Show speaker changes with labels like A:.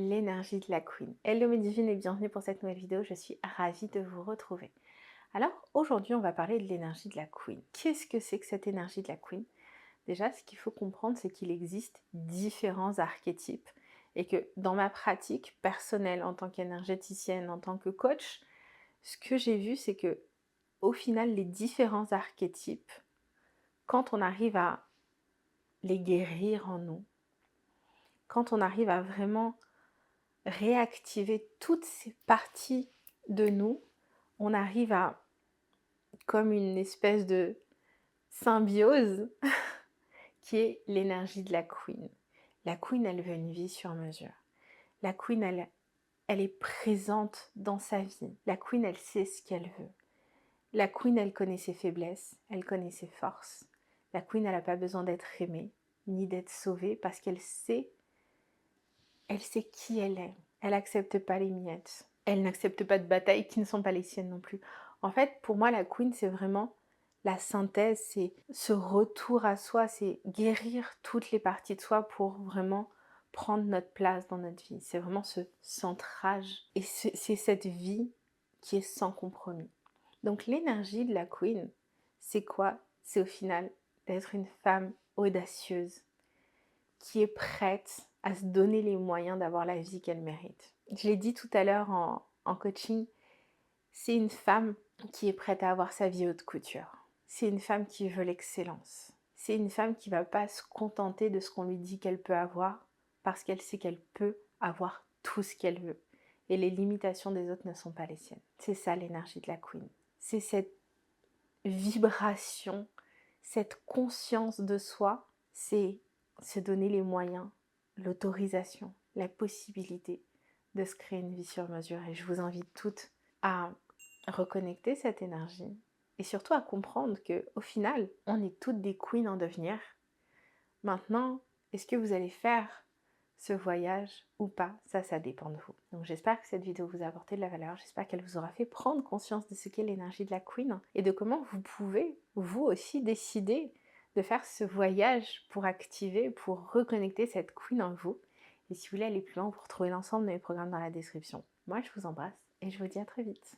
A: l'énergie de la Queen. Hello mes divines et bienvenue pour cette nouvelle vidéo, je suis ravie de vous retrouver. Alors aujourd'hui on va parler de l'énergie de la Queen. Qu'est-ce que c'est que cette énergie de la Queen? Déjà ce qu'il faut comprendre c'est qu'il existe différents archétypes et que dans ma pratique personnelle en tant qu'énergéticienne, en tant que coach, ce que j'ai vu c'est que au final les différents archétypes, quand on arrive à les guérir en nous, quand on arrive à vraiment réactiver toutes ces parties de nous, on arrive à, comme une espèce de symbiose, qui est l'énergie de la Queen. La Queen, elle veut une vie sur mesure. La Queen, elle est présente dans sa vie. La Queen, elle sait ce qu'elle veut. La Queen, elle connaît ses faiblesses, elle connaît ses forces. La Queen, elle n'a pas besoin d'être aimée, ni d'être sauvée, parce elle sait qui elle est. Elle n'accepte pas les miettes. Elle n'accepte pas de batailles qui ne sont pas les siennes non plus. En fait, pour moi, la Queen, c'est vraiment la synthèse, c'est ce retour à soi, c'est guérir toutes les parties de soi pour vraiment prendre notre place dans notre vie. C'est vraiment ce centrage. Et c'est cette vie qui est sans compromis. Donc l'énergie de la Queen, c'est quoi? C'est au final d'être une femme audacieuse, qui est prête à se donner les moyens d'avoir la vie qu'elle mérite. Je l'ai dit tout à l'heure en coaching, c'est une femme qui est prête à avoir sa vie haute couture. C'est une femme qui veut l'excellence. C'est une femme qui ne va pas se contenter de ce qu'on lui dit qu'elle peut avoir parce qu'elle sait qu'elle peut avoir tout ce qu'elle veut. Et les limitations des autres ne sont pas les siennes. C'est ça l'énergie de la Queen. C'est cette vibration, cette conscience de soi, c'est se donner les moyens, l'autorisation, la possibilité de se créer une vie sur mesure. Et je vous invite toutes à reconnecter cette énergie et surtout à comprendre que au final, on est toutes des queens en devenir. Maintenant, est-ce que vous allez faire ce voyage ou pas? Ça dépend de vous. Donc j'espère que cette vidéo vous a apporté de la valeur, j'espère qu'elle vous aura fait prendre conscience de ce qu'est l'énergie de la Queen et de comment vous pouvez, vous aussi, décider de faire ce voyage pour activer, pour reconnecter cette Queen en vous. Et si vous voulez aller plus loin, vous retrouvez l'ensemble de mes programmes dans la description. Moi, je vous embrasse et je vous dis à très vite.